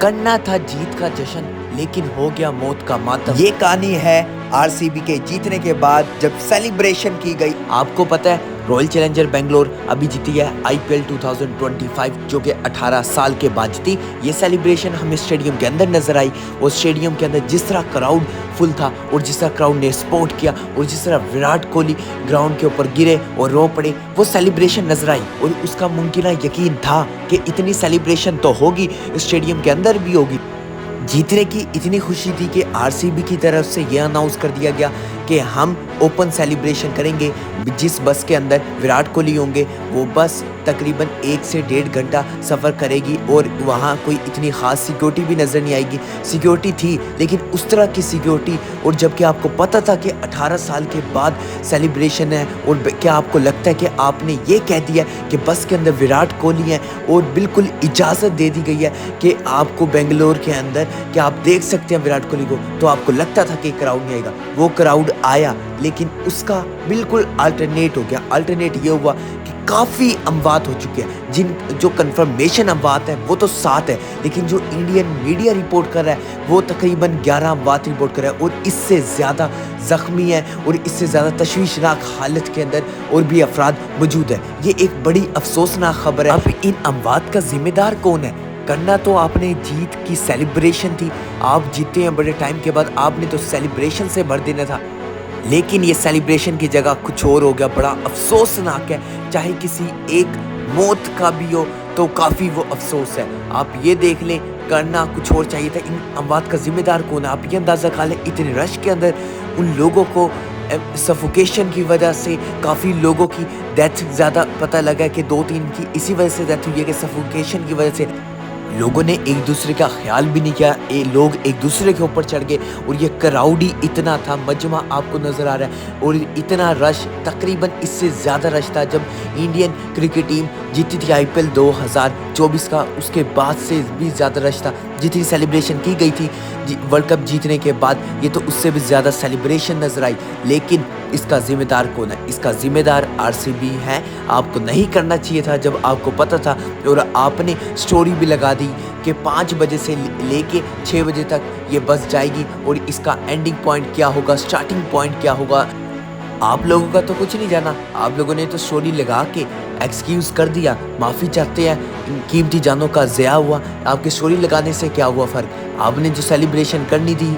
करना था जीत का जश्न, लेकिन हो गया मौत का मातम। ये कहानी है आरसीबी के जीतने के बाद जब सेलिब्रेशन की गई। आपको पता है रॉयल चैलेंजर बेंगलोर अभी जीती है आईपीएल 2025, जो कि 18 साल के बाद जीती। ये सेलिब्रेशन हमें स्टेडियम के अंदर नजर आई, और स्टेडियम के अंदर जिस तरह क्राउड फुल था और जिस तरह क्राउड ने सपोर्ट किया और जिस तरह विराट कोहली ग्राउंड के ऊपर गिरे और रो पड़े, वो सेलिब्रेशन नजर आई। और उसका मुमकिन यकीन था कि इतनी सेलिब्रेशन तो होगी, स्टेडियम के अंदर भी होगी। जीतने की इतनी खुशी थी कि आरसीबी की तरफ से यह अनाउंस कर दिया गया कि हम ओपन सेलिब्रेशन करेंगे। जिस बस के अंदर विराट कोहली होंगे वो बस तकरीबन 1 से 1.5 घंटा सफ़र करेगी, और वहाँ कोई इतनी ख़ास सिक्योरिटी भी नज़र नहीं आएगी। सिक्योरिटी थी लेकिन उस तरह की सिक्योरिटी, और जबकि आपको पता था कि 18 साल के बाद सेलिब्रेशन है, और क्या आपको लगता है कि आपने ये कह दिया कि बस के अंदर विराट कोहली हैं और बिल्कुल इजाज़त दे दी गई है कि आपको बेंगलोर के अंदर कि आप देख सकते हैं विराट कोहली को, तो आपको लगता था कि क्राउड नहीं आएगा। वो क्राउड आया, लेकिन उसका बिल्कुल अल्टरनेट हो गया। अल्टरनेट ये हुआ कि काफ़ी अमवात हो चुके हैं। जो कंफर्मेशन अमवात है वो तो 7 है, लेकिन जो इंडियन मीडिया रिपोर्ट कर रहा है वो तकरीबन 11 अमवात रिपोर्ट कर रहा है, और इससे ज़्यादा ज़ख्मी है और इससे ज़्यादा तशवीशनाक हालत के अंदर और भी अफराद मौजूद है। ये एक बड़ी अफसोसनाक खबर है। अब इन अमवात का जिम्मेदार कौन है? करना तो आपने जीत की सेलिब्रेशन थी, आप जीते हैं बड़े टाइम के बाद, आपने तो सेलिब्रेशन से भर देना था, लेकिन ये सेलिब्रेशन की जगह कुछ और हो गया। बड़ा अफसोसनाक है, चाहे किसी एक मौत का भी हो तो काफ़ी वो अफसोस है। आप ये देख लें, करना कुछ और चाहिए था। इन अमवात का जिम्मेदार कौन है? आप ये अंदाज़ा खा लें, इतने रश के अंदर उन लोगों को सफोकेशन की वजह से काफ़ी लोगों की डेथ ज़्यादा पता लगा है कि 2-3 की इसी वजह से डेथ हुई है कि सफोकेशन की वजह से लोगों ने एक दूसरे का ख्याल भी नहीं किया। लोग एक दूसरे के ऊपर चढ़ गए, और ये क्राउड ही इतना था, मजमा आपको नज़र आ रहा है, और इतना रश, तकरीबन इससे ज़्यादा रश था जब इंडियन क्रिकेट टीम जीती थी आईपीएल 2024 का, उसके बाद से भी ज़्यादा रश था। जितनी सेलिब्रेशन की गई थी वर्ल्ड कप जीतने के बाद, ये तो उससे भी ज़्यादा सेलिब्रेशन नज़र आई। लेकिन इसका ज़िम्मेदार कौन है? इसका ज़िम्मेदार आरसीबी है। आपको नहीं करना चाहिए था जब आपको पता था, और आपने स्टोरी भी लगा दी कि 5 बजे से लेके 6 बजे तक ये बस जाएगी, और इसका एंडिंग पॉइंट क्या होगा, स्टार्टिंग पॉइंट क्या होगा। आप लोगों का तो कुछ नहीं जाना, आप लोगों ने तो स्टोरी लगा के एक्सक्यूज़ कर दिया, माफ़ी चाहते हैं, कीमती जानों का ज़या हुआ। आपकी स्टोरी लगाने से क्या हुआ फ़र्क? आपने जो सेलिब्रेशन करनी थी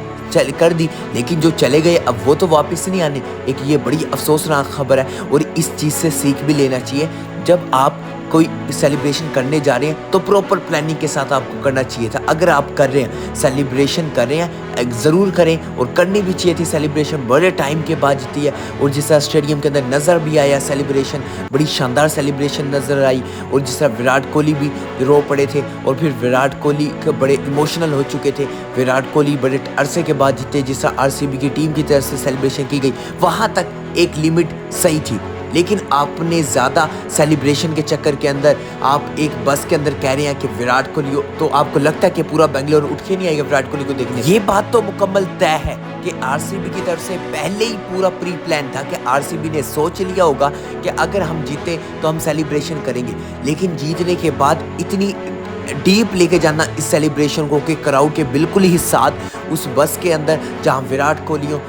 कर दी, लेकिन जो चले गए अब वो तो वापस नहीं आने। एक ये बड़ी अफसोसनाक खबर है, और इस चीज़ से सीख भी लेना चाहिए। जब आप कोई सेलिब्रेशन करने जा रहे हैं तो प्रॉपर प्लानिंग के साथ आपको करना चाहिए था। अगर आप कर रहे हैं, सेलिब्रेशन कर रहे हैं, ज़रूर करें, और करनी भी चाहिए थी। सेलिब्रेशन बड़े टाइम के बाद जीती है, और जिस तरह स्टेडियम के अंदर नज़र भी आया सेलिब्रेशन, बड़ी शानदार सेलिब्रेशन नज़र आई। और जिस तरह विराट कोहली भी रो पड़े थे, और फिर विराट कोहली बड़े इमोशनल हो चुके थे। विराट कोहली बड़े अरसे के बाद जीते। जिस तरह आरसीबी की टीम की तरफ से सेलिब्रेशन की गई, वहाँ तक एक लिमिट सही थी, लेकिन आपने ज़्यादा सेलिब्रेशन के चक्कर के अंदर आप एक बस के अंदर कह रहे हैं कि विराट कोहली हो, तो आपको लगता है कि पूरा बेंगलोर उठ के नहीं आएगा विराट कोहली को देखने? ये बात तो मुकम्मल तय है कि आरसीबी की तरफ से पहले ही पूरा प्री प्लान था कि आरसीबी ने सोच लिया होगा कि अगर हम जीते तो हम सेलिब्रेशन करेंगे। लेकिन जीतने के बाद इतनी डीप लेके जाना इस सेलिब्रेशन को कि क्राउड के बिल्कुल ही साथ उस बस के अंदर जहाँ विराट कोहली हो,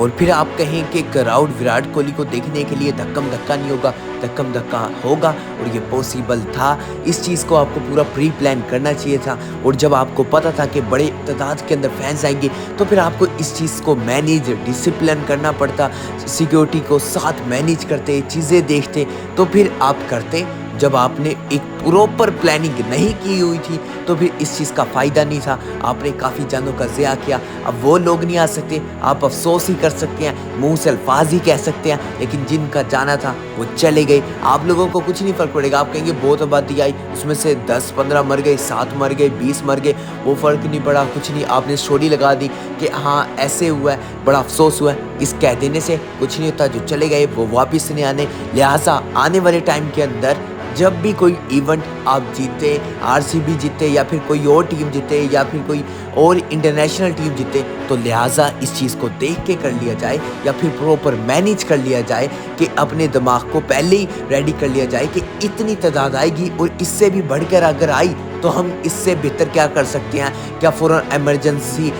और फिर आप कहें कि क्राउड विराट कोहली को देखने के लिए धक्कम धक्का नहीं होगा, धक्कम धक्का होगा, और ये पॉसिबल था। इस चीज़ को आपको पूरा प्री प्लान करना चाहिए था, और जब आपको पता था कि बड़े तादाद के अंदर फैंस आएंगे तो फिर आपको इस चीज़ को मैनेज, डिसिप्लिन करना पड़ता, सिक्योरिटी को साथ मैनेज करते, चीज़ें देखते, तो फिर आप करते। जब आपने एक प्रॉपर प्लानिंग नहीं की हुई थी तो फिर इस चीज़ का फ़ायदा नहीं था। आपने काफ़ी जानों का ज़िया किया। अब वो लोग नहीं आ सकते, आप अफसोस ही कर सकते हैं, मुंह से अल्फाज ही कह सकते हैं, लेकिन जिनका जाना था वो चले गए। आप लोगों को कुछ नहीं फ़र्क पड़ेगा। आप कहेंगे बहुत आबादी आई, उसमें से 10-15 मर गए, 7 मर गए, 20 मर गए, वो फ़र्क नहीं पड़ा, कुछ नहीं। आपने स्टोरी लगा दी कि हाँ ऐसे हुआ है, बड़ा अफसोस हुआ है। इस कह देने से कुछ नहीं होता। जो चले गए वो वापस नहीं आने। लिहाजा आने वाले टाइम के अंदर जब भी कोई इवेंट आप जीते, आरसीबी जीते या फिर कोई और टीम जीते या फिर कोई और इंटरनेशनल टीम जीते, तो लिहाजा इस चीज़ को देख के कर लिया जाए या फिर प्रॉपर मैनेज कर लिया जाए कि अपने दिमाग को पहले ही रेडी कर लिया जाए कि इतनी तादाद आएगी, और इससे भी बढ़कर अगर आई تو ہم اس سے بہتر کیا کر سکتے ہیں؟ کیا فوراً ایمرجنسی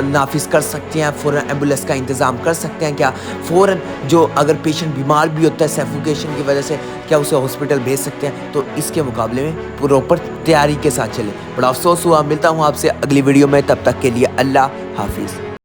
نافذ کر سکتے ہیں؟ فوراً ایمبولینس کا انتظام کر سکتے ہیں؟ کیا فوراً جو اگر پیشنٹ بیمار بھی ہوتا ہے سیفوکیشن کی وجہ سے کیا اسے ہاسپٹل بھیج سکتے ہیں؟ تو اس کے مقابلے میں پراپر تیاری کے ساتھ چلیں۔ بڑا افسوس ہوا، ملتا ہوں آپ سے اگلی ویڈیو میں، تب تک کے لیے اللہ حافظ۔